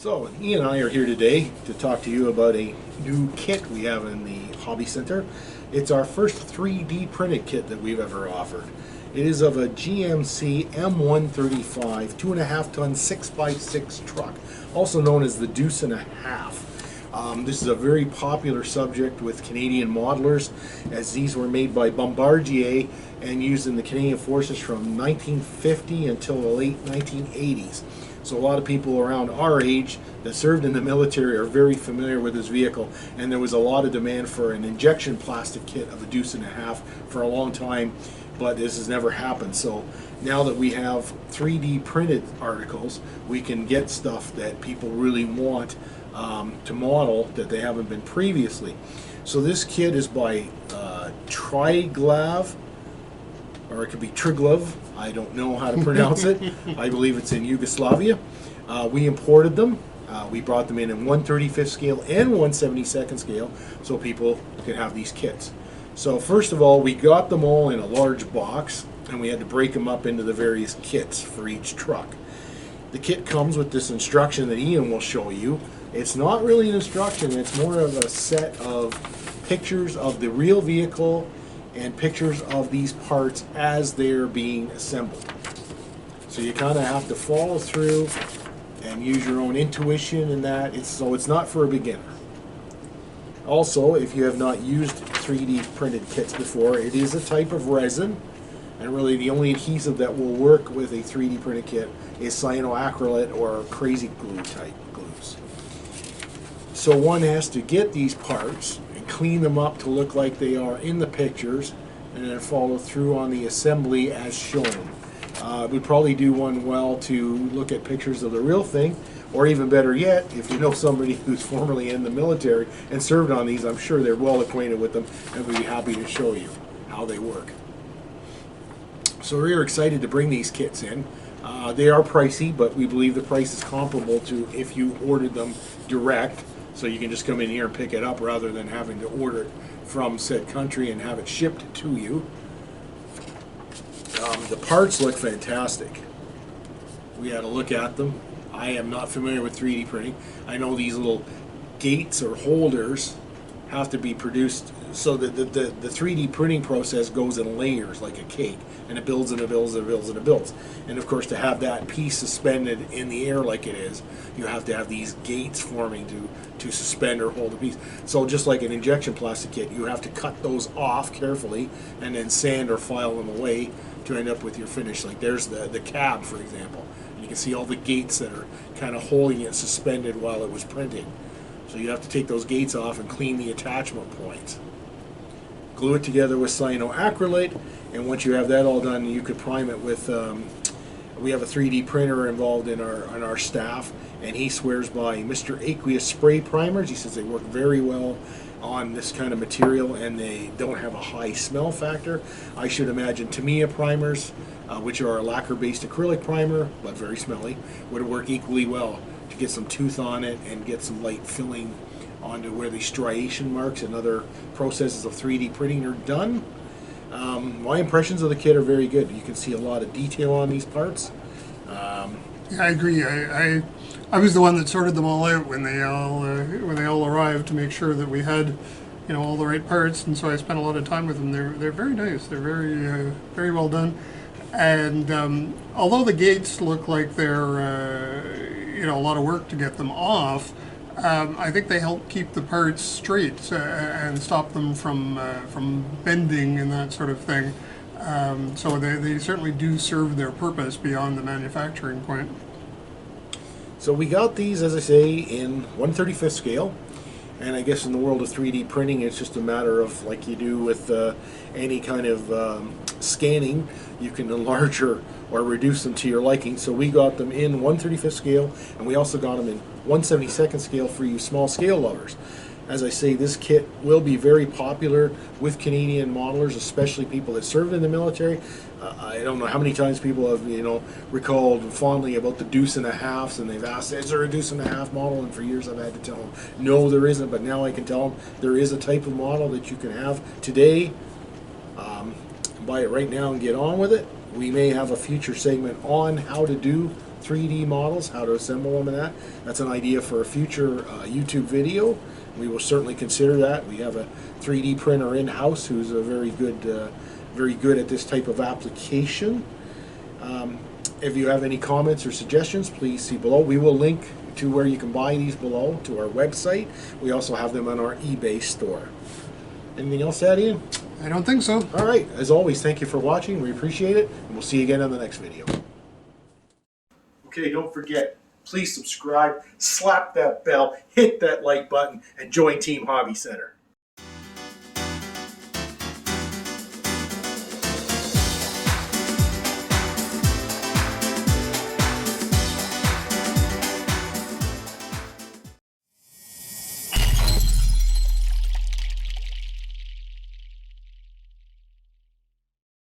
So, Ian and I are here today to talk to you about a new kit we have in the Hobby Center. It's our first 3D printed kit that we've ever offered. It is of a GMC M135 2.5 ton 6x6 truck, also known as the Deuce and a Half. This is a very popular subject with Canadian modelers, as these were made by Bombardier and used in the Canadian Forces from 1950 until the late 1980s. So a lot of people around our age that served in the military are very familiar with this vehicle, and there was a lot of demand for an injection plastic kit of a Deuce and a Half for a long time, but this has never happened. So now that we have 3D printed articles, we can get stuff that people really want to model that they haven't been previously. So this kit is by Triglav, or it could be Triglav. I don't know how to pronounce it. I believe it's in Yugoslavia. We imported them. We brought them in 1/35th scale and 1/72nd scale so people could have these kits. So first of all, we got them all in a large box, and we had to break them up into the various kits for each truck. The kit comes with this instruction that Ian will show you. It's not really an instruction, it's more of a set of pictures of the real vehicle and pictures of these parts as they're being assembled. So you kind of have to follow through and use your own intuition in that. So it's not for a beginner. Also, if you have not used 3D printed kits before, it is a type of resin, and really the only adhesive that will work with a 3D printed kit is cyanoacrylate or crazy glue type glues. So one has to get these parts and clean them up to look like they are in the pictures, and then follow through on the assembly as shown. We'd probably do one well to look at pictures of the real thing, or even better yet, if you know somebody who's formerly in the military and served on these, I'm sure they're well acquainted with them and would be happy to show you how they work. So we're excited to bring these kits in. They are pricey, but we believe the price is comparable to if you ordered them direct, so you can just come in here and pick it up rather than having to order it from said country and have it shipped to you. The parts look fantastic. We had a look at them. I am not familiar with 3D printing. I know these little gates or holders have to be produced so that the 3D printing process goes in layers like a cake, and it builds and it builds and it builds and it builds. And of course, to have that piece suspended in the air like it is, you have to have these gates forming to suspend or hold the piece. So just like an injection plastic kit, you have to cut those off carefully and then sand or file them away to end up with your finish. Like there's the cab, for example. And you can see all the gates that are kind of holding it suspended while it was printing. So you have to take those gates off and clean the attachment points. Glue it together with cyanoacrylate, and once you have that all done, you could prime it with, we have a 3D printer involved in our staff, and he swears by Mr. Aqueous spray primers. He says they work very well on this kind of material, and they don't have a high smell factor. I should imagine Tamiya primers, which are a lacquer-based acrylic primer, but very smelly, would work equally well to get some tooth on it and get some light filling onto where the striation marks and other processes of 3D printing are done. My impressions of the kit are very good. You can see a lot of detail on these parts. Yeah, I agree. I was the one that sorted them all out when they all arrived to make sure that we had, all the right parts, and so I spent a lot of time with them. They're very nice. They're very well done, and although the gates look like they're a lot of work to get them off, I think they help keep the parts straight and stop them from bending and that sort of thing. So they certainly do serve their purpose beyond the manufacturing point. So we got these, as I say, in 1/35th scale, and I guess in the world of 3D printing, it's just a matter of, like you do with any kind of scanning, you can enlarge or reduce them to your liking. So we got them in 1/35th scale, and we also got them in 1/72nd scale for you small scale lovers. As I say, this kit will be very popular with Canadian modelers, especially people that served in the military. I don't know how many times people have, recalled fondly about the Deuce and a Halves, and they've asked, is there a Deuce and a Half model? And for years I've had to tell them, no, there isn't, but now I can tell them there is a type of model that you can have today. Buy it right now and get on with it. We may have a future segment on how to do 3D models, how to assemble them and that. That's an idea for a future YouTube video. We will certainly consider that. We have a 3D printer in-house who's a very good at this type of application. If you have any comments or suggestions, please see below. We will link to where you can buy these below to our website. We also have them on our eBay store. Anything else to add, Ian? I don't think so. All right. As always, thank you for watching. We appreciate it, and we'll see you again on the next video. Okay, don't forget, please subscribe, slap that bell, hit that like button, and join Team Hobby Center.